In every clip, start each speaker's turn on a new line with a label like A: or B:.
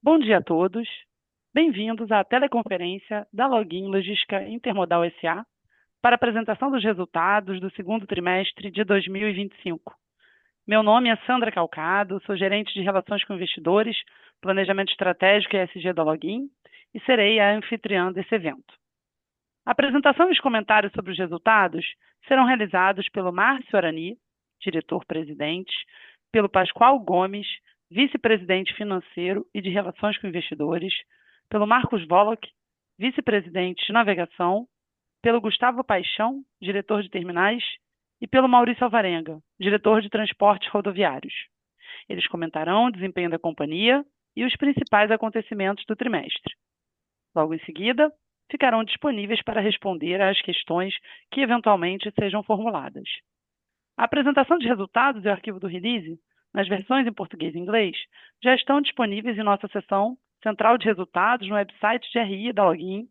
A: Bom dia a todos. Bem-vindos à teleconferência da Login Logística Intermodal SA para a apresentação dos resultados do segundo trimestre de 2025. Meu nome é Sandra Calcado, sou gerente de Relações com Investidores, Planejamento Estratégico e ESG da Login e serei a anfitriã desse evento. A apresentação e os comentários sobre os resultados serão realizados pelo Márcio Arani, diretor-presidente, pelo Pascoal Gomes, vice-presidente financeiro e de Relações com Investidores, pelo Marcos Volok, vice-presidente de Navegação, pelo Gustavo Paixão, diretor de Terminais, e pelo Maurício Alvarenga, diretor de Transportes Rodoviários. Eles comentarão o desempenho da companhia e os principais acontecimentos do trimestre. Logo em seguida, ficarão disponíveis para responder às questões que eventualmente sejam formuladas. A apresentação de resultados e o arquivo do release, nas versões em português e inglês, já estão disponíveis em nossa seção Central de Resultados no website de RI da Login,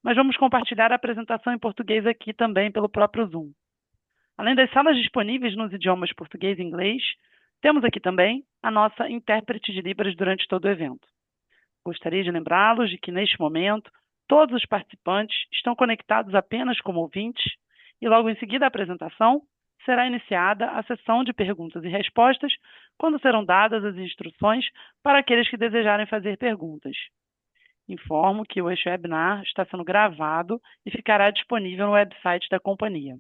A: mas vamos compartilhar a apresentação em português aqui também pelo próprio Zoom. Além das salas disponíveis nos idiomas português e inglês, temos aqui também a nossa intérprete de Libras durante todo o evento. Gostaria de lembrá-los de que, neste momento, todos os participantes estão conectados apenas como ouvintes e, logo em seguida à apresentação, será iniciada a sessão de perguntas e respostas, quando serão dadas as instruções para aqueles que desejarem fazer perguntas. Informo que o webinar está sendo gravado e ficará disponível no website da companhia.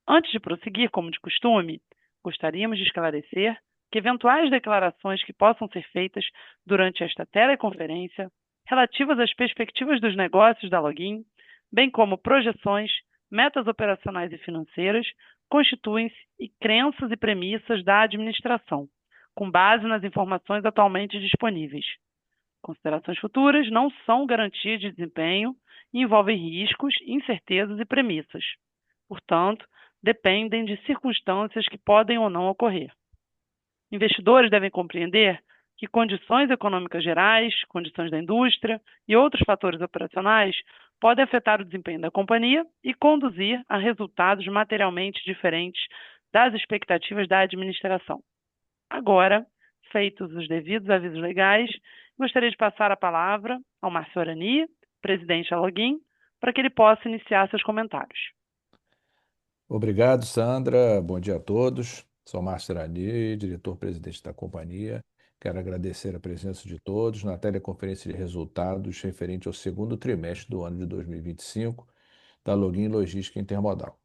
A: Antes de prosseguir, como de costume, gostaríamos de esclarecer que eventuais declarações que possam ser feitas durante esta teleconferência, relativas às perspectivas dos negócios da Login, bem como projeções, metas operacionais e financeiras, constituem-se crenças e premissas da administração, com base nas informações atualmente disponíveis. Considerações futuras não são garantia de desempenho e envolvem riscos, incertezas e premissas. Portanto, dependem de circunstâncias que podem ou não ocorrer. Investidores devem compreender que condições econômicas gerais, condições da indústria e outros fatores operacionais podem afetar o desempenho da companhia e conduzir a resultados materialmente diferentes das expectativas da administração. Agora, feitos os devidos avisos legais, gostaria de passar a palavra ao Márcio Arani, presidente da Login, para que ele possa iniciar seus comentários.
B: Obrigado, Sandra. Bom dia a todos. Sou Márcio Arani, diretor-presidente da companhia. Quero agradecer a presença de todos na teleconferência de resultados referente ao segundo trimestre do ano de 2025 da Login Logística Intermodal.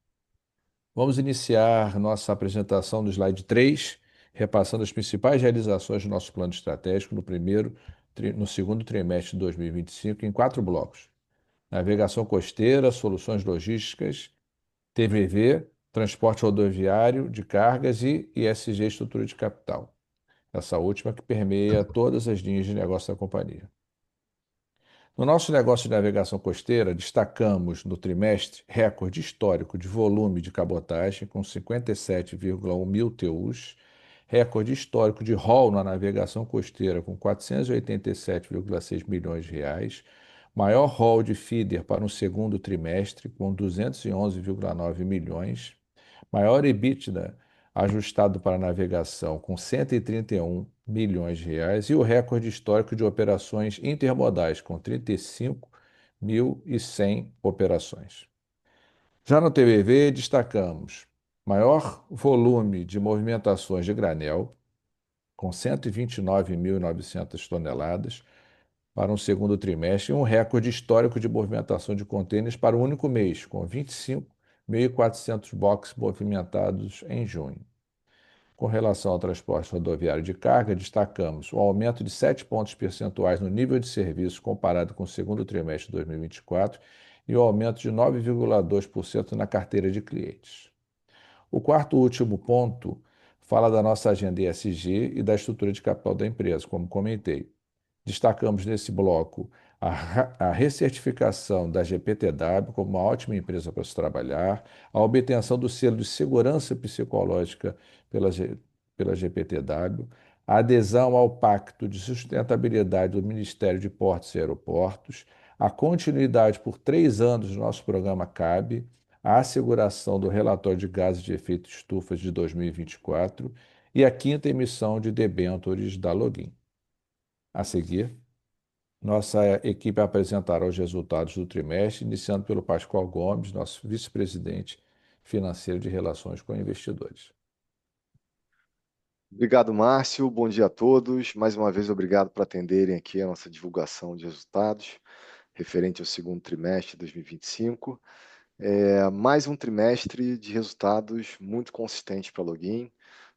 B: Vamos iniciar nossa apresentação no slide 3, repassando as principais realizações do nosso plano estratégico no segundo trimestre de 2025 em 4 blocos: navegação costeira, soluções logísticas, TVV, transporte rodoviário de cargas e ESG, estrutura de capital. Essa última que permeia todas as linhas de negócio da companhia. No nosso negócio de navegação costeira, destacamos no trimestre recorde histórico de volume de cabotagem, com 57,1 mil TEUs, recorde histórico de haul na navegação costeira, com 487,6 milhões de reais, maior haul de feeder para um segundo trimestre, com 211,9 milhões, maior EBITDA ajustado para navegação, com 131 milhões de reais, e o recorde histórico de operações intermodais, com 35.100 operações. Já no TBV, destacamos maior volume de movimentações de granel, com 129.900 toneladas, para um segundo trimestre, e um recorde histórico de movimentação de contêineres para um único mês, com 25.400 boxes movimentados em junho. Com relação ao transporte rodoviário de carga, destacamos o aumento de 7 pontos percentuais no nível de serviço comparado com o segundo trimestre de 2024 e o aumento de 9,2% na carteira de clientes. O quarto e último ponto fala da nossa agenda ESG e da estrutura de capital da empresa, como comentei. Destacamos nesse bloco a recertificação da GPTW como uma ótima empresa para se trabalhar, a obtenção do selo de segurança psicológica pela GPTW, a adesão ao Pacto de Sustentabilidade do Ministério de Portos e Aeroportos, a continuidade por 3 anos do nosso programa CAB, a asseguração do relatório de gases de efeito estufa de 2024 e a quinta emissão de debêntures da Login. A seguir, Nossa equipe apresentará os resultados do trimestre, iniciando pelo Pascoal Gomes, nosso vice-presidente financeiro de Relações com Investidores.
C: Obrigado, Márcio. Bom dia a todos. Mais uma vez, obrigado por atenderem aqui a nossa divulgação de resultados referente ao segundo trimestre de 2025. Mais um trimestre de resultados muito consistentes para a Login,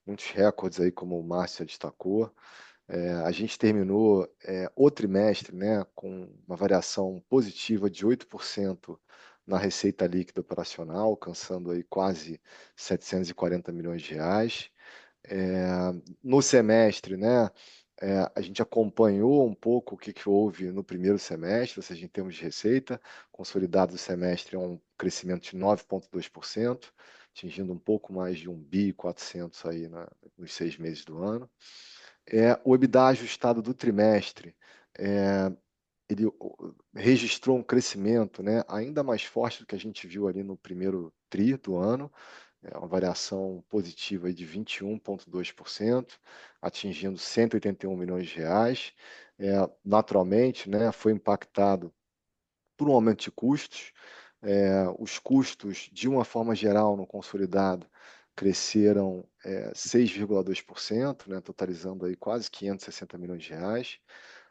C: muitos recordes aí, como o Márcio destacou. A gente terminou o trimestre, né, com uma variação positiva de 8% na receita líquida operacional, alcançando aí quase 740 milhões de reais. No semestre, né, a gente acompanhou um pouco o que houve no primeiro semestre, ou seja, em termos de receita, consolidado do semestre é um crescimento de 9,2%, atingindo um pouco mais de 1,4 bi aí nos 6 meses do ano. O EBITDA ajustado do trimestre, ele registrou um crescimento, né, ainda mais forte do que a gente viu ali no primeiro tri do ano, uma variação positiva aí de 21,2%, atingindo 181 milhões de reais. Naturalmente, né, foi impactado por um aumento de custos. Os custos, de uma forma geral, no consolidado, cresceram 6,2%, né, totalizando aí quase 560 milhões de reais.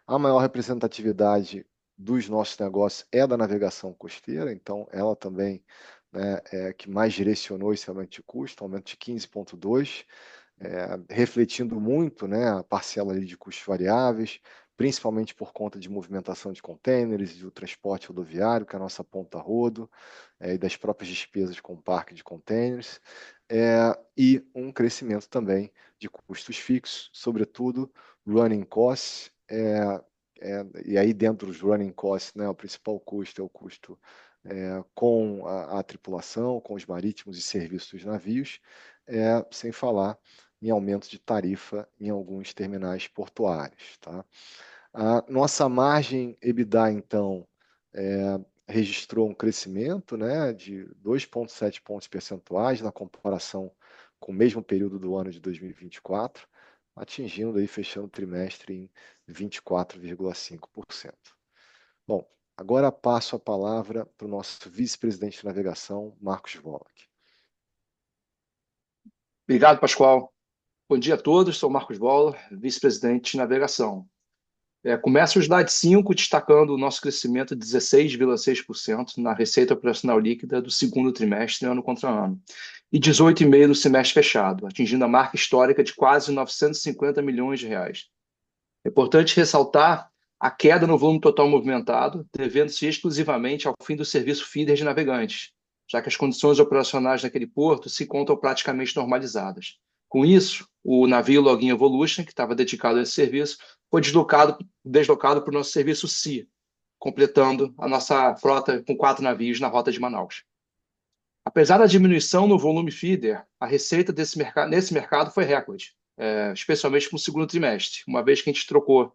C: A maior representatividade dos nossos negócios é da navegação costeira, então ela também, né, que mais direcionou esse aumento de custo, aumento de 15,2%, refletindo muito, né, a parcela ali de custos variáveis, principalmente por conta de movimentação de contêineres e do transporte rodoviário, que é a nossa ponta rodo, e das próprias despesas com o parque de contêineres, e um crescimento também de custos fixos, sobretudo running costs, e aí dentro dos running costs, né, o principal custo é o custo com a tripulação, com os marítimos e serviços dos navios, sem falar em aumento de tarifa em alguns terminais portuários, tá? A nossa margem EBITDA, então, registrou um crescimento, né, de 2,7 pontos percentuais na comparação com o mesmo período do ano de 2024, atingindo aí, fechando o trimestre em 24,5%. Bom, agora passo a palavra para o nosso vice-presidente de navegação, Marcos Woloch.
D: Obrigado, Pascoal. Bom dia a todos, sou Marcos Woloch, vice-presidente de navegação. Começa o slide 5 destacando o nosso crescimento de 16,6% na receita operacional líquida do segundo trimestre, ano contra ano, e 18,5% no semestre fechado, atingindo a marca histórica de quase 950 milhões de reais. É importante ressaltar a queda no volume total movimentado, devendo-se exclusivamente ao fim do serviço feeder de navegantes, já que as condições operacionais naquele porto se encontram praticamente normalizadas. Com isso, o navio Login Evolution, que estava dedicado a esse serviço, foi deslocado para o nosso serviço Sea, completando a nossa frota com 4 navios na rota de Manaus. Apesar da diminuição no volume feeder, a receita nesse mercado foi recorde, especialmente no segundo trimestre, uma vez que a gente trocou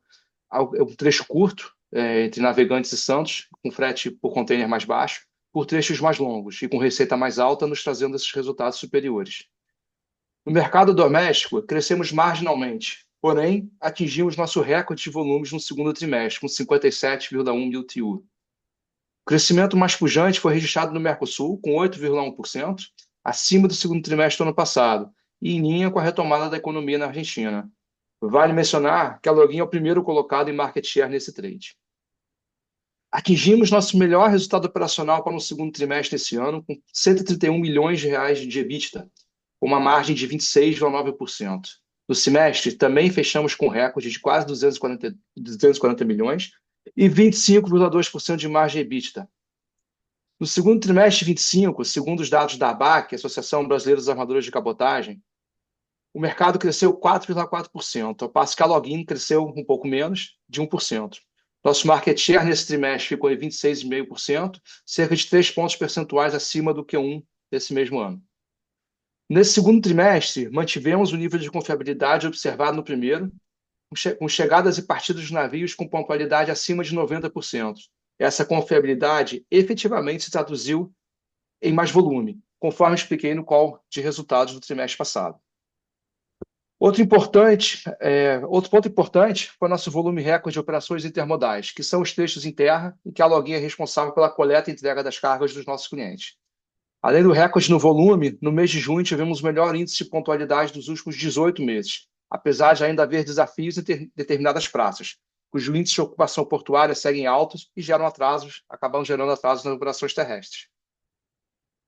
D: um trecho curto entre Navegantes e Santos, com frete por container mais baixo, por trechos mais longos e com receita mais alta, nos trazendo esses resultados superiores. No mercado doméstico, crescemos marginalmente, porém, atingimos nosso recorde de volumes no segundo trimestre, com 57,1 mil TEU. O crescimento mais pujante foi registrado no Mercosul, com 8,1%, acima do segundo trimestre do ano passado, e em linha com a retomada da economia na Argentina. Vale mencionar que a Login é o primeiro colocado em market share nesse trade. Atingimos nosso melhor resultado operacional para o segundo trimestre desse ano, com 131 milhões de reais de EBITDA, com uma margem de 26,9%. No semestre, também fechamos com recorde de quase 240 milhões e 25,2% de margem EBITDA. No segundo trimestre de 2025, segundo os dados da ABAC, Associação Brasileira dos Armadores de Cabotagem, o mercado cresceu 4,4%, ao passo que a Login cresceu um pouco menos, de 1%. Nosso market share nesse trimestre ficou em 26,5%, cerca de 3 pontos percentuais acima do Q1 desse mesmo ano. Nesse segundo trimestre, mantivemos o nível de confiabilidade observado no primeiro, com chegadas e partidas de navios com pontualidade acima de 90%. Essa confiabilidade efetivamente se traduziu em mais volume, conforme expliquei no call de resultados do trimestre passado. Outro ponto importante foi o nosso volume recorde de operações intermodais, que são os trechos em terra e que a Login é responsável pela coleta e entrega das cargas dos nossos clientes. Além do recorde no volume, no mês de junho tivemos o melhor índice de pontualidade dos últimos 18 meses, apesar de ainda haver desafios em determinadas praças, cujo índice de ocupação portuária seguem altos e acabam gerando atrasos nas operações terrestres.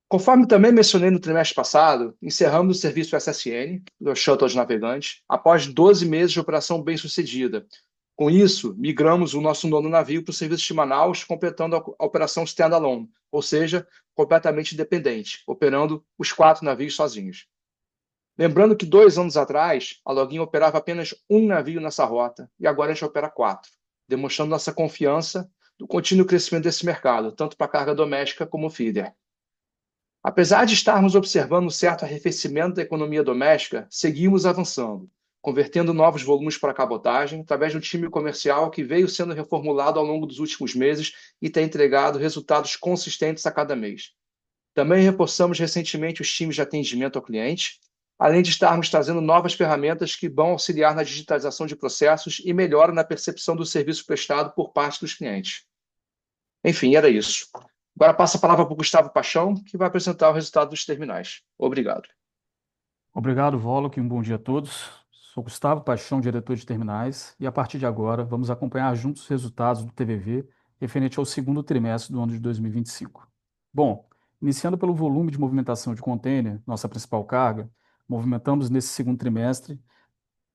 D: Conforme também mencionei no trimestre passado, encerramos o serviço SSN, do Shuttle de Navegantes, após 12 meses de operação bem-sucedida. Com isso, migramos o nosso nono navio para o serviço de Manaus, completando a operação standalone, ou seja, completamente independente, operando os 4 navios sozinhos. Lembrando que 2 anos atrás, a Login operava apenas um navio nessa rota, e agora a gente opera 4, demonstrando nossa confiança no contínuo crescimento desse mercado, tanto para a carga doméstica como feeder. Apesar de estarmos observando um certo arrefecimento da economia doméstica, seguimos avançando, convertendo novos volumes para a cabotagem, através de um time comercial que veio sendo reformulado ao longo dos últimos meses e tem entregado resultados consistentes a cada mês. Também reforçamos recentemente os times de atendimento ao cliente, além de estarmos trazendo novas ferramentas que vão auxiliar na digitalização de processos e melhora na percepção do serviço prestado por parte dos clientes. Enfim, era isso. Agora passa a palavra para o Gustavo Paixão, que vai apresentar o resultado dos terminais. Obrigado.
E: Obrigado, Volok, um bom dia a todos. Sou Gustavo Paixão, diretor de terminais, e a partir de agora vamos acompanhar juntos os resultados do TVV referente ao segundo trimestre do ano de 2025. Bom, iniciando pelo volume de movimentação de contêiner, nossa principal carga, movimentamos nesse segundo trimestre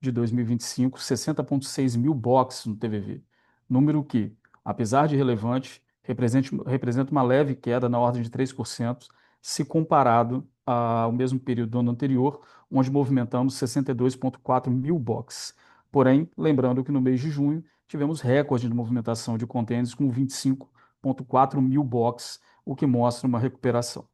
E: de 2025 60,6 mil boxes no TVV, número que, apesar de relevante, representa uma leve queda na ordem de 3% se comparado ao mesmo período do ano anterior, onde movimentamos 62,4 mil boxes. Porém, lembrando que no mês de junho tivemos recorde de movimentação de contêineres com 25,4 mil boxes, o que mostra uma recuperação.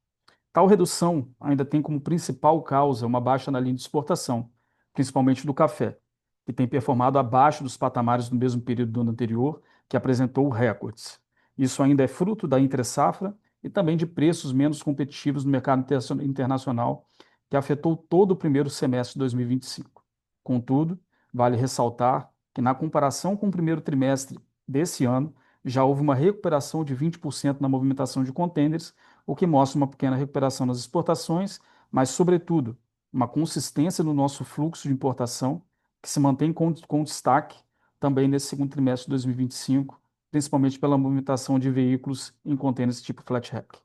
E: Tal redução ainda tem como principal causa uma baixa na linha de exportação, principalmente do café, que tem performado abaixo dos patamares do mesmo período do ano anterior, que apresentou recordes. Isso ainda é fruto da entre-safra e também de preços menos competitivos no mercado internacional, que afetou todo o primeiro semestre de 2025. Contudo, vale ressaltar que, na comparação com o primeiro trimestre desse ano, já houve uma recuperação de 20% na movimentação de contêineres, o que mostra uma pequena recuperação nas exportações, mas, sobretudo, uma consistência no nosso fluxo de importação, que se mantém com destaque também nesse segundo trimestre de 2025, principalmente pela movimentação de veículos em contêineres tipo flat rack.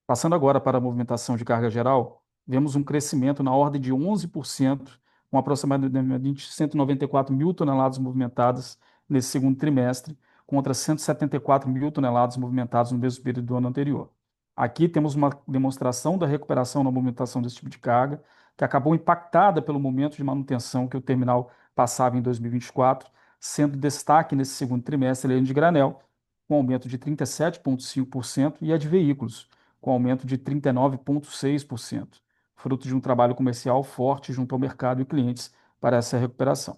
E: Passando agora para a movimentação de carga geral, vemos um crescimento na ordem de 11%, com aproximadamente 194 mil toneladas movimentadas nesse segundo trimestre, contra 174 mil toneladas movimentadas no mesmo período do ano anterior. Aqui temos uma demonstração da recuperação na movimentação desse tipo de carga, que acabou impactada pelo momento de manutenção que o terminal passava em 2024, sendo destaque nesse segundo trimestre a linha de granel, com aumento de 37,5%, e a de veículos, com aumento de 39,6%, fruto de um trabalho comercial forte junto ao mercado e clientes para essa recuperação.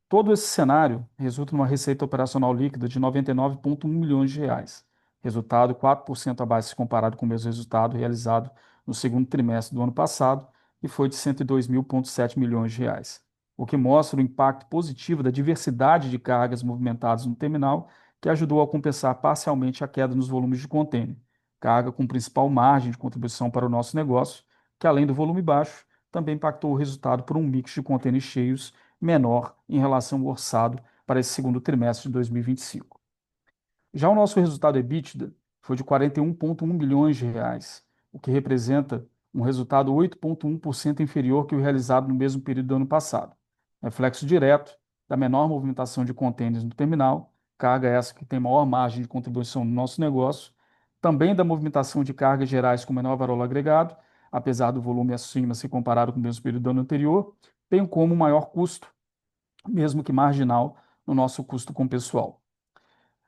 E: Todo esse cenário resulta numa receita operacional líquida de R$ 99,1 milhões, resultado 4% abaixo se comparado com o mesmo resultado realizado no segundo trimestre do ano passado, e foi de R$ 102,7 milhões, o que mostra o impacto positivo da diversidade de cargas movimentadas no terminal, que ajudou a compensar parcialmente a queda nos volumes de contêiner, carga com principal margem de contribuição para o nosso negócio, que além do volume baixo, também impactou o resultado por um mix de contêineres cheios menor em relação ao orçado para esse segundo trimestre de 2025. Já o nosso resultado EBITDA foi de R$ 41,1 milhões, o que representa um resultado 8,1% inferior que o realizado no mesmo período do ano passado, reflexo direto da menor movimentação de contêineres no terminal, carga essa que tem maior margem de contribuição no nosso negócio, também da movimentação de cargas gerais com menor valor agregado, apesar do volume acima se comparado com o mesmo período do ano anterior, bem como um maior custo, mesmo que marginal, no nosso custo com pessoal.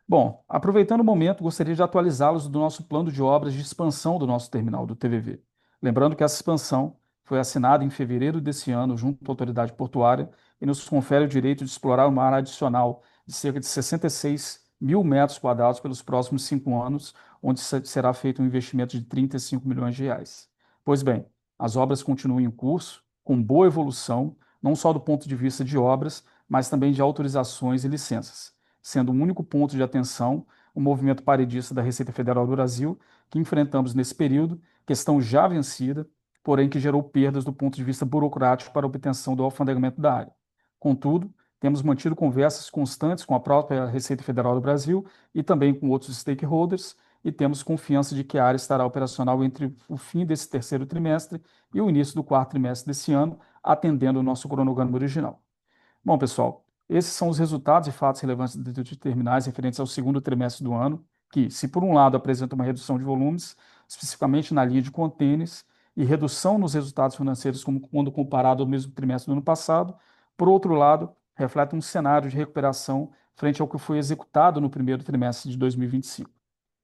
E: Bom, aproveitando o momento, gostaria de atualizá-los do nosso plano de obras de expansão do nosso terminal do TVV. Lembrando que essa expansão foi assinada em fevereiro desse ano junto à autoridade portuária e nos confere o direito de explorar uma área adicional de cerca de 66 mil metros quadrados pelos próximos 5 anos, onde será feito um investimento de R$ 35 milhões. Pois bem, as obras continuam em curso, com boa evolução, não só do ponto de vista de obras, mas também de autorizações e licenças, sendo um único ponto de atenção o movimento paredista da Receita Federal do Brasil, que enfrentamos nesse período, questão já vencida, porém que gerou perdas do ponto de vista burocrático para a obtenção do alfandegamento da área. Contudo, temos mantido conversas constantes com a própria Receita Federal do Brasil e também com outros stakeholders, e temos confiança de que a área estará operacional entre o fim desse terceiro trimestre e o início do quarto trimestre desse ano, atendendo o nosso cronograma original. Bom, pessoal, esses são os resultados e fatos relevantes de terminais referentes ao segundo trimestre do ano, que, se por um lado apresentam uma redução de volumes, especificamente na linha de contêineres, e redução nos resultados financeiros quando comparado ao mesmo trimestre do ano passado, por outro lado, reflete um cenário de recuperação frente ao que foi executado no primeiro trimestre de 2025.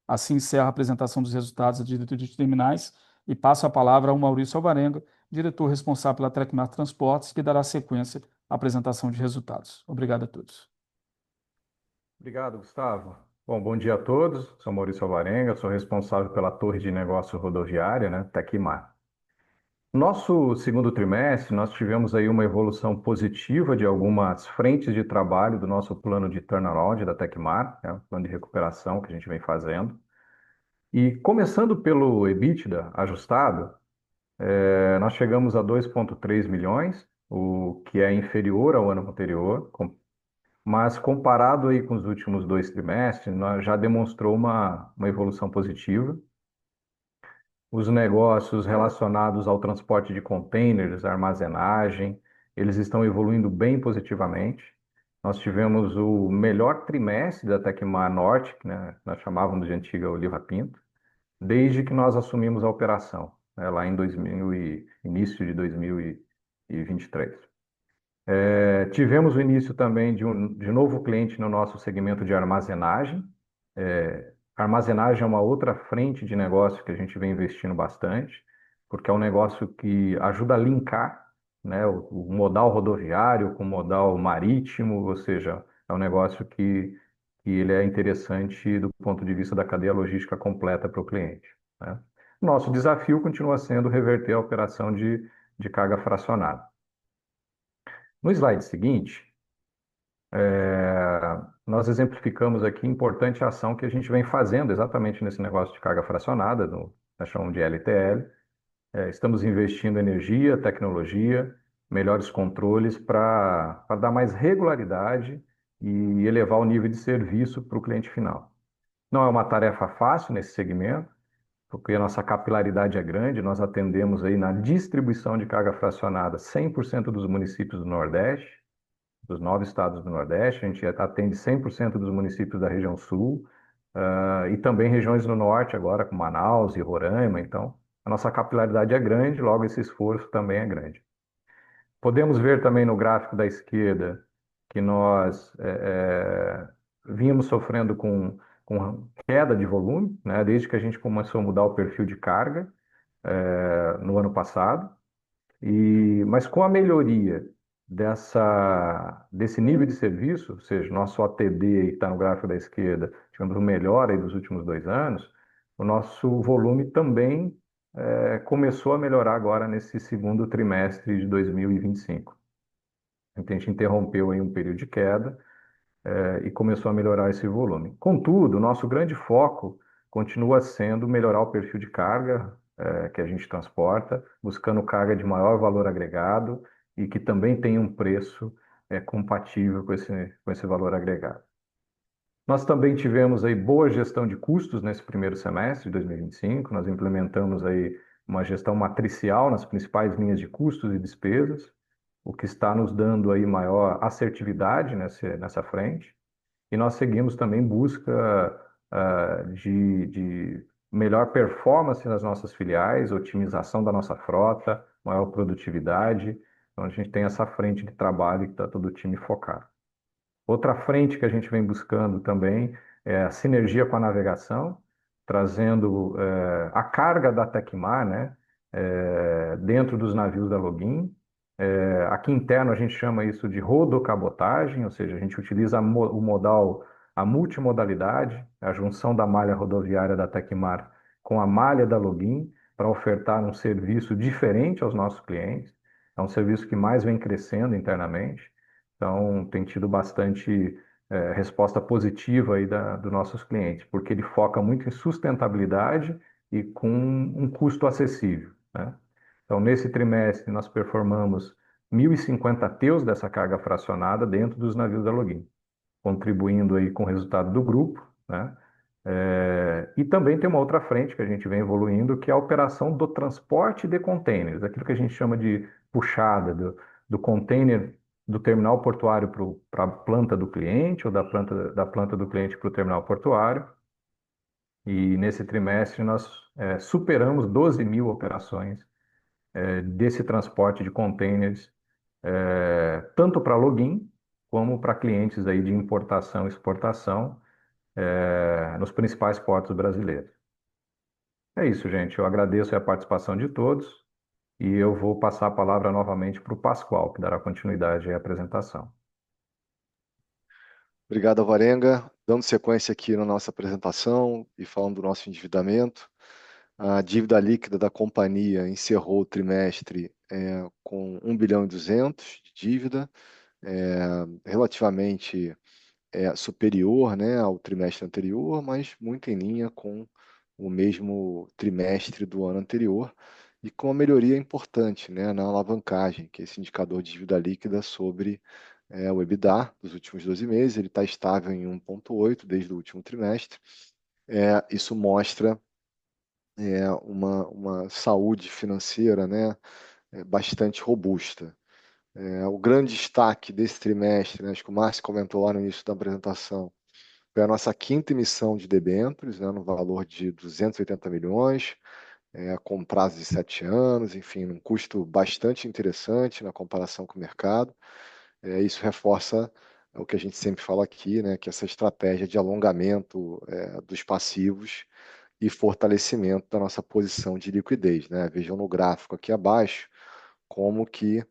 E: Assim encerra a apresentação dos resultados da diretoria de terminais e passo a palavra ao Maurício Alvarenga, diretor responsável pela Tecmar Transportes, que dará sequência à apresentação de resultados. Obrigado a todos.
B: Obrigado, Gustavo. Bom dia a todos. Sou Maurício Alvarenga, sou responsável pela Torre de Negócio Rodoviária, né, Tecmar. Nosso segundo trimestre, nós tivemos aí uma evolução positiva de algumas frentes de trabalho do nosso plano de turnaround da Tecmar, né, o plano de recuperação que a gente vem fazendo. E começando pelo EBITDA ajustado, nós chegamos a 2,3 milhões, o que é inferior ao ano anterior, mas comparado aí com os últimos dois trimestres, nós já demonstrou uma evolução positiva. Os negócios relacionados ao transporte de containers, armazenagem, eles estão evoluindo bem positivamente. Nós tivemos o melhor trimestre da Tecmar Norte, que, né, nós chamávamos de antiga Oliva Pinto, desde que nós assumimos a operação, né, lá em início de 2023. Tivemos o início também de novo cliente no nosso segmento de armazenagem. Armazenagem é uma outra frente de negócio que a gente vem investindo bastante, porque é um negócio que ajuda a linkar, né, o modal rodoviário com o modal marítimo, ou seja, é um negócio que ele é interessante do ponto de vista da cadeia logística completa para o cliente, né? Nosso desafio continua sendo reverter a operação de carga fracionada. No slide seguinte, nós exemplificamos aqui importante ação que a gente vem fazendo exatamente nesse negócio de carga fracionada, nós chamamos de LTL. Estamos investindo em energia, tecnologia, melhores controles para dar mais regularidade e elevar o nível de serviço para o cliente final. Não é uma tarefa fácil nesse segmento, porque a nossa capilaridade é grande, nós atendemos aí na distribuição de carga fracionada 100% dos municípios do Nordeste, dos 9 estados do Nordeste, a gente atende 100% dos municípios da região Sul, e também regiões do Norte agora, com Manaus e Roraima, então a nossa capilaridade é grande, logo esse esforço também é grande. Podemos ver também no gráfico da esquerda que nós vínhamos sofrendo com queda de volume, né, desde que a gente começou a mudar o perfil de carga no ano passado, mas com a melhoria desse nível de serviço, ou seja, nosso ATD que está no gráfico da esquerda, tivemos uma melhora aí dos últimos 2 anos, o nosso volume também começou a melhorar agora nesse segundo trimestre de 2025. A gente interrompeu aí um período de queda e começou a melhorar esse volume. Contudo, o nosso grande foco continua sendo melhorar o perfil de carga que a gente transporta, buscando carga de maior valor agregado e que também tenha um preço compatível com esse valor agregado. Nós também tivemos aí boa gestão de custos nesse primeiro semestre de 2025, nós implementamos aí uma gestão matricial nas principais linhas de custos e despesas, o que está nos dando aí maior assertividade nessa frente, e nós seguimos também em busca de melhor performance nas nossas filiais, otimização da nossa frota, maior produtividade. Então a gente tem essa frente de trabalho que está todo o time focado. Outra frente que a gente vem buscando também é a sinergia com a navegação, trazendo a carga da Tecmar, né, dentro dos navios da Login. Aqui interno a gente chama isso de rodocabotagem, ou seja, a gente utiliza o modal, a multimodalidade, a junção da malha rodoviária da Tecmar com a malha da Login para ofertar um serviço diferente aos nossos clientes.
F: É um serviço que mais vem crescendo internamente, então tem tido bastante resposta positiva aí dos nossos clientes, porque ele foca muito em sustentabilidade e com um custo acessível, né? Então, nesse trimestre, nós performamos 1.050 teus dessa carga fracionada dentro dos navios da Login, contribuindo aí com o resultado do grupo, né? E também tem uma outra frente que a gente vem evoluindo, que é a operação do transporte de containers, aquilo que a gente chama de puxada do container do terminal portuário para a planta do cliente ou da planta do cliente para o terminal portuário. E nesse trimestre nós superamos 12.000 operações desse transporte de containers, tanto para login como para clientes aí de importação e exportação nos principais portos brasileiros. É isso, gente. Eu agradeço a participação de todos e eu vou passar a palavra novamente para o Pascoal, que dará continuidade à apresentação.
C: Obrigado, Alvarenga. Dando sequência aqui na nossa apresentação e falando do nosso endividamento, a dívida líquida da companhia encerrou o trimestre com 1 bilhão e 200 de dívida, relativamente superior, né, ao trimestre anterior, mas muito em linha com o mesmo trimestre do ano anterior e com uma melhoria importante, né, na alavancagem, que é esse indicador de dívida líquida sobre o EBITDA dos últimos 12 meses. Ele está estável em 1,8 desde o último trimestre. Isso mostra uma saúde financeira, né, bastante robusta. O grande destaque desse trimestre, né, acho que o Márcio comentou lá no início da apresentação, foi a nossa quinta emissão de debêntures, né, no valor de 280 milhões, com prazo de 7 anos, enfim, um custo bastante interessante na comparação com o mercado. Isso reforça o que a gente sempre fala aqui, né, que essa estratégia de alongamento dos passivos e fortalecimento da nossa posição de liquidez, né? Vejam no gráfico aqui abaixo como que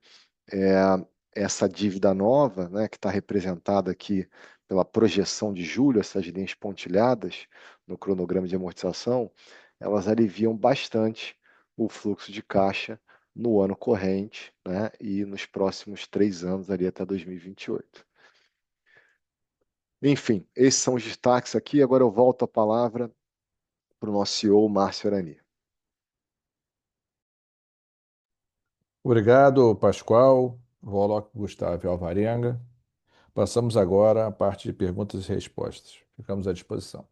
C: essa dívida nova, né, que está representada aqui pela projeção de julho, essas linhas pontilhadas no cronograma de amortização, elas aliviam bastante o fluxo de caixa no ano corrente, né, e nos próximos 3 anos, ali até 2028. Enfim, esses são os destaques aqui. Agora eu volto a palavra para o nosso CEO, Márcio Arani.
B: Obrigado, Pascoal, Woloch, Gustavo e Alvarenga. Passamos agora à parte de perguntas e respostas. Ficamos à disposição.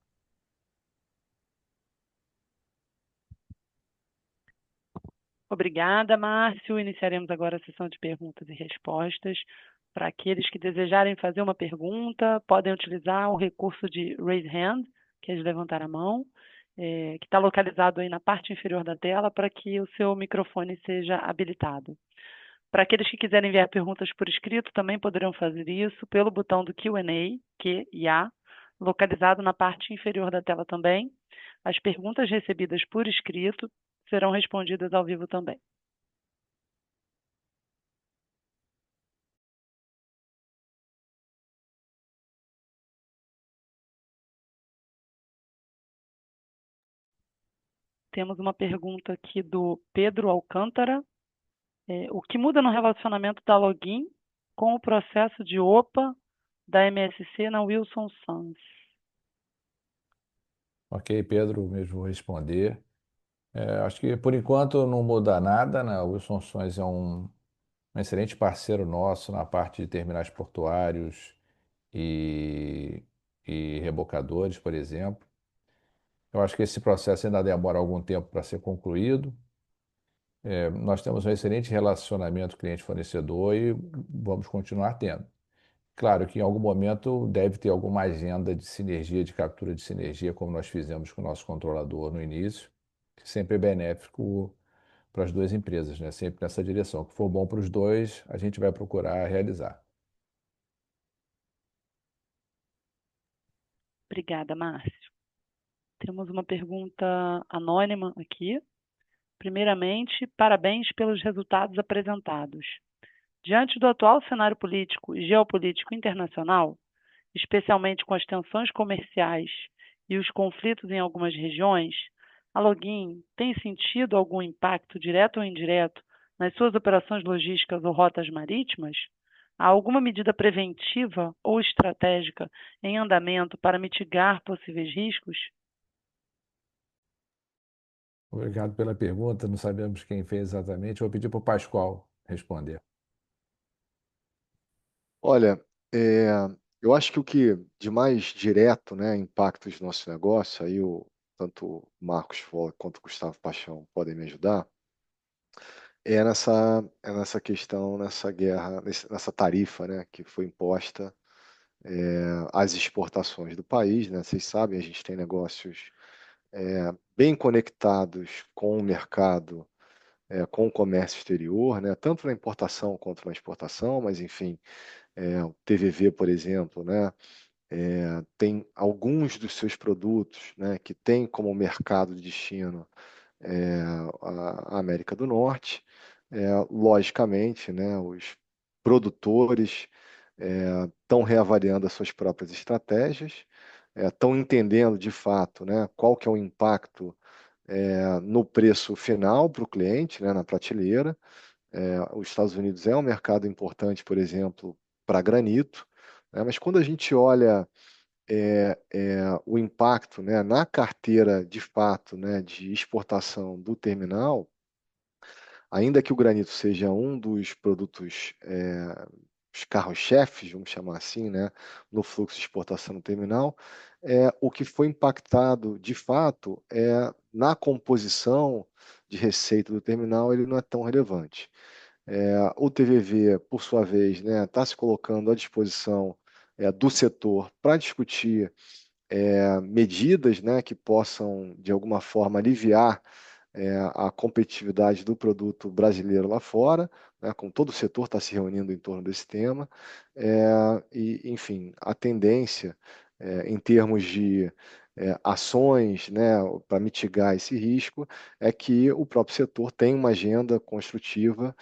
A: Obrigada, Márcio. Iniciaremos agora a sessão de perguntas e respostas. Para aqueles que desejarem fazer uma pergunta, podem utilizar o recurso de Raise Hand, que é de levantar a mão, que está localizado aí na parte inferior da tela, para que o seu microfone seja habilitado. Para aqueles que quiserem enviar perguntas por escrito, também poderão fazer isso pelo botão do Q&A, Q e A, localizado na parte inferior da tela também. As perguntas recebidas por escrito serão respondidas ao vivo também. Temos uma pergunta aqui do Pedro Alcântara. O que muda no relacionamento da Login com o processo de OPA da MSC na Wilson Sons?
B: Ok, Pedro, mesmo vou responder. Acho que por enquanto não muda nada, né? O Wilson Sons é um excelente parceiro nosso na parte de terminais portuários e, e rebocadores, por exemplo. Eu acho que esse processo ainda demora algum tempo para ser concluído. Nós temos um excelente relacionamento cliente-fornecedor e vamos continuar tendo. Claro que em algum momento deve ter alguma agenda de sinergia, de captura de sinergia, como nós fizemos com o nosso controlador no início, que sempre é benéfico para as duas empresas, né? Sempre nessa direção. O que for bom para os dois, a gente vai procurar realizar.
A: Obrigada, Márcio. Temos uma pergunta anônima aqui. Primeiramente, parabéns pelos resultados apresentados. Diante do atual cenário político e geopolítico internacional, especialmente com as tensões comerciais e os conflitos em algumas regiões, a Login tem sentido algum impacto direto ou indireto nas suas operações logísticas ou rotas marítimas? Há alguma medida preventiva ou estratégica em andamento para mitigar possíveis riscos?
B: Obrigado pela pergunta. Não sabemos quem fez exatamente. Vou pedir para o Pascoal responder.
C: Olha, eu acho que o que de mais direto, né, impacta os nossos negócios, aí tanto o Marcos Fola quanto o Gustavo Paixão podem me ajudar, é nessa questão, nessa guerra, nessa tarifa, né, que foi imposta às exportações do país, né? Vocês sabem, a gente tem negócios bem conectados com o mercado, com o comércio exterior, né? Tanto na importação quanto na exportação, mas enfim, o TVV, por exemplo, né? Tem alguns dos seus produtos, né, que tem como mercado de destino é, a América do Norte. Logicamente, né, os produtores estão reavaliando as suas próprias estratégias, estão entendendo de fato, né, qual que é o impacto no preço final para o cliente, né, na prateleira. Os Estados Unidos é um mercado importante, por exemplo, para granito, né, mas quando a gente olha o impacto, né, na carteira de fato, né, de exportação do terminal, ainda que o granito seja um dos produtos, os carros-chefes, vamos chamar assim, né, no fluxo de exportação no terminal, o que foi impactado de fato na composição de receita do terminal, ele não é tão relevante. O TVV, por sua vez, né, está se colocando à disposição do setor para discutir medidas, né, que possam, de alguma forma, aliviar a competitividade do produto brasileiro lá fora, né, como todo o setor está se reunindo em torno desse tema. Enfim, a tendência, em termos de ações, né, para mitigar esse risco, é que o próprio setor tenha uma agenda construtiva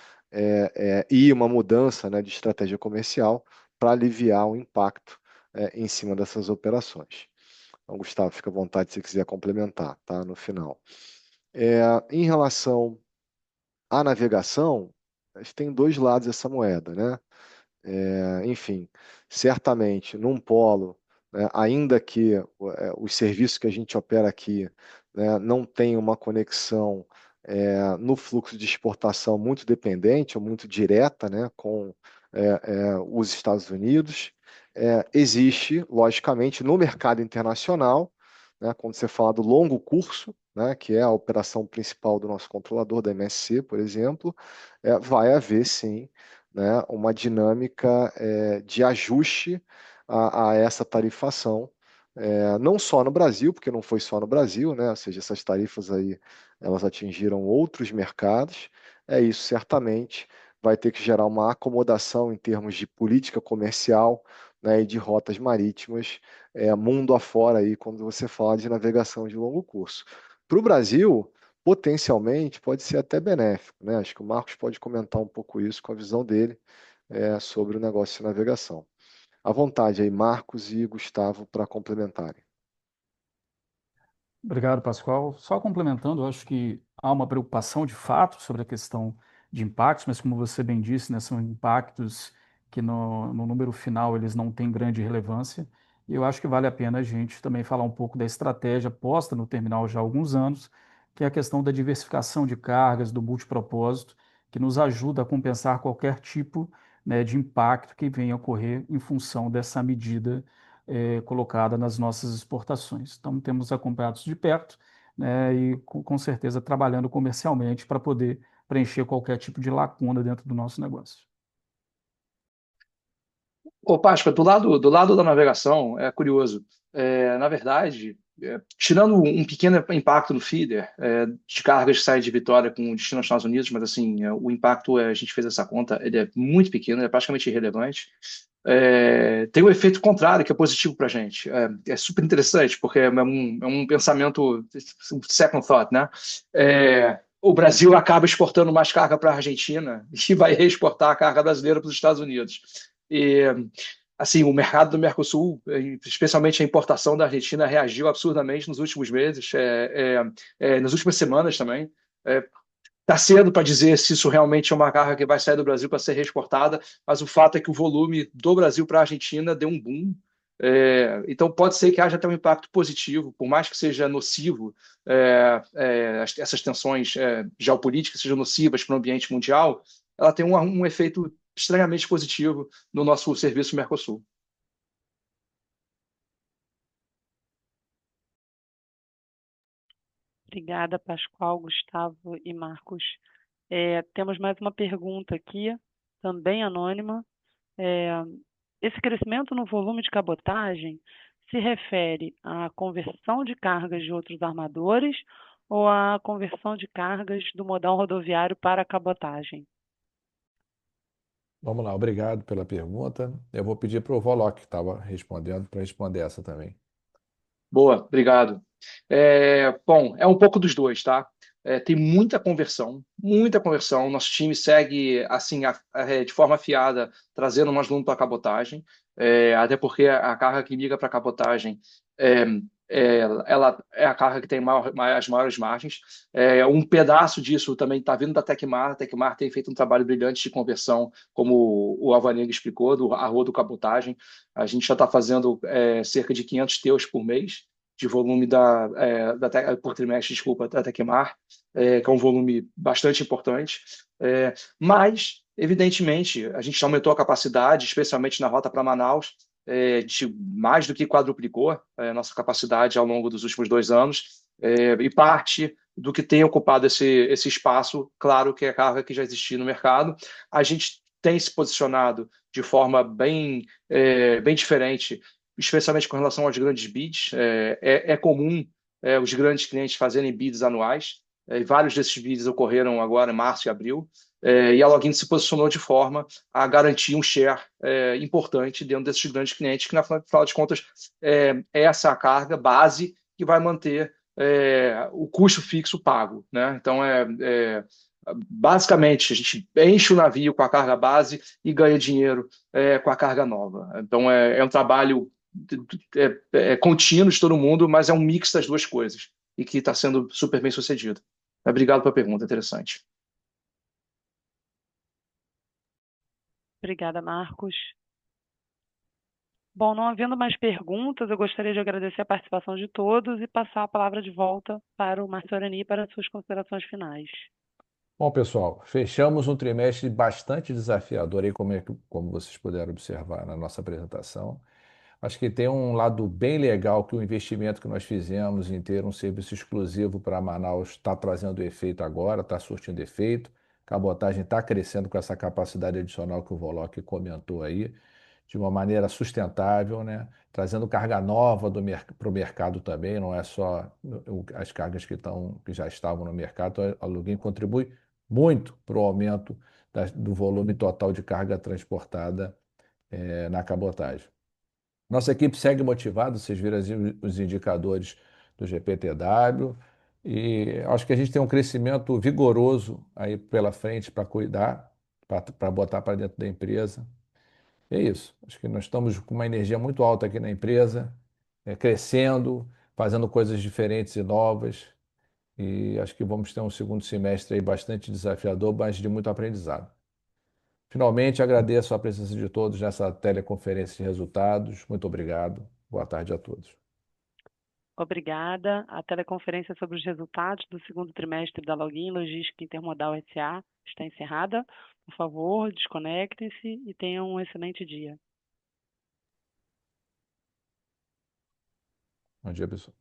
C: e uma mudança, né, de estratégia comercial para aliviar o impacto em cima dessas operações. Então, Gustavo, fica à vontade se quiser complementar, tá? No final. Em relação à navegação, a gente tem dois lados dessa moeda, né? Enfim, certamente num polo, né, ainda que os serviços que a gente opera aqui, né, não tenham uma conexão no fluxo de exportação muito dependente ou muito direta, né, com os Estados Unidos, existe, logicamente, no mercado internacional, né, quando você fala do longo curso, né, que é a operação principal do nosso controlador, da MSC, por exemplo, vai haver sim, né, uma dinâmica de ajuste a essa tarifação, não só no Brasil, porque não foi só no Brasil, né, ou seja, essas tarifas aí elas atingiram outros mercados, isso certamente vai ter que gerar uma acomodação em termos de política comercial, né, e de rotas marítimas, mundo afora aí, quando você fala de navegação de longo curso. Para o Brasil, potencialmente pode ser até benéfico, né? Acho que o Marcos pode comentar um pouco isso com a visão dele sobre o negócio de navegação. À vontade aí, Marcos e Gustavo, para complementarem.
E: Obrigado, Pascoal. Só complementando, eu acho que há uma preocupação de fato sobre a questão de impactos, mas como você bem disse, né, são impactos que no número final eles não têm grande relevância. E eu acho que vale a pena a gente também falar um pouco da estratégia posta no terminal já há alguns anos, que é a questão da diversificação de cargas, do multipropósito, que nos ajuda a compensar qualquer tipo, né, de impacto que venha a ocorrer em função dessa medida colocada nas nossas exportações. Então, temos acompanhado isso de perto, né, e com certeza trabalhando comercialmente para poder preencher qualquer tipo de lacuna dentro do nosso negócio.
D: Ô, Páscoa, do lado da navegação, é curioso. Na verdade, tirando um pequeno impacto no feeder, de cargas que saem de Vitória com destino aos Estados Unidos, mas assim, o impacto, a gente fez essa conta, ele é muito pequeno, ele é praticamente irrelevante. Tem um efeito contrário que é positivo para a gente. É super interessante, porque é um pensamento, um second thought, né? O Brasil acaba exportando mais carga para a Argentina e vai reexportar a carga brasileira para os Estados Unidos. E, assim, o mercado do Mercosul, especialmente a importação da Argentina, reagiu absurdamente nos últimos meses, nas últimas semanas também. Está cedo para dizer se isso realmente é uma carga que vai sair do Brasil para ser reexportada, mas o fato é que o volume do Brasil para a Argentina deu um boom. Então, pode ser que haja até um impacto positivo, por mais que seja nocivo, essas tensões geopolíticas sejam nocivas para o ambiente mundial, ela tem um efeito estranhamente positivo no nosso serviço Mercosul.
A: Obrigada, Pascoal, Gustavo e Marcos. Temos mais uma pergunta aqui, também anônima. Esse crescimento no volume de cabotagem se refere à conversão de cargas de outros armadores ou à conversão de cargas do modal rodoviário para a cabotagem?
B: Vamos lá, obrigado pela pergunta. Eu vou pedir para o Volok, que estava respondendo, para responder essa também.
D: Boa, obrigado. Bom, é um pouco dos dois, tá? Tem muita conversão, muita conversão. Nosso time segue assim de forma afiada, trazendo mais volume para a cabotagem, até porque a carga que migra para a cabotagem ela é a carga que tem as maiores margens. Um pedaço disso também está vindo da Tecmar. A Tecmar tem feito um trabalho brilhante de conversão, como o Alvarenga explicou, do arrodo cabotagem. A gente já está fazendo cerca de 500 teus por mês de volume por trimestre, desculpa, da Tecmar, que é um volume bastante importante. Mas, evidentemente, a gente aumentou a capacidade, especialmente na rota para Manaus, de mais do que quadruplicou a nossa capacidade ao longo dos últimos 2 anos, e parte do que tem ocupado esse espaço, claro que é carga que já existia no mercado. A gente tem se posicionado de forma bem diferente, especialmente com relação aos grandes bids. É comum os grandes clientes fazerem bids anuais, e vários desses bids ocorreram agora em março e abril, e a Login se posicionou de forma a garantir um share importante dentro desses grandes clientes, que, na final de contas, essa é a carga base que vai manter o custo fixo pago, né? Então, basicamente, a gente enche o navio com a carga base e ganha dinheiro com a carga nova. Então, é um trabalho contínuo de todo mundo, mas é um mix das duas coisas e que está sendo super bem sucedido. Obrigado pela pergunta, interessante.
A: Obrigada, Marcos. Bom, não havendo mais perguntas, eu gostaria de agradecer a participação de todos e passar a palavra de volta para o Márcio Arani para suas considerações finais.
B: Bom, pessoal, fechamos um trimestre bastante desafiador aí, como vocês puderam observar na nossa apresentação. Acho que tem um lado bem legal que o investimento que nós fizemos em ter um serviço exclusivo para Manaus está trazendo efeito agora, está surtindo efeito. A cabotagem está crescendo com essa capacidade adicional que o Volok comentou aí, de uma maneira sustentável, né? Trazendo carga nova para o mercado também, não é só as cargas que já estavam no mercado. Então, a Login contribui muito para o aumento do volume total de carga transportada na cabotagem. Nossa equipe segue motivada, vocês viram os indicadores do GPTW, e acho que a gente tem um crescimento vigoroso aí pela frente para cuidar, para botar para dentro da empresa. É isso. Acho que nós estamos com uma energia muito alta aqui na empresa, crescendo, fazendo coisas diferentes e novas, e acho que vamos ter um segundo semestre aí bastante desafiador, mas de muito aprendizado. Finalmente, agradeço a presença de todos nessa teleconferência de resultados. Muito obrigado. Boa tarde a todos.
A: Obrigada. A teleconferência sobre os resultados do segundo trimestre da Login Logística Intermodal S.A. está encerrada. Por favor, desconectem-se e tenham um excelente dia.
B: Bom dia, pessoal.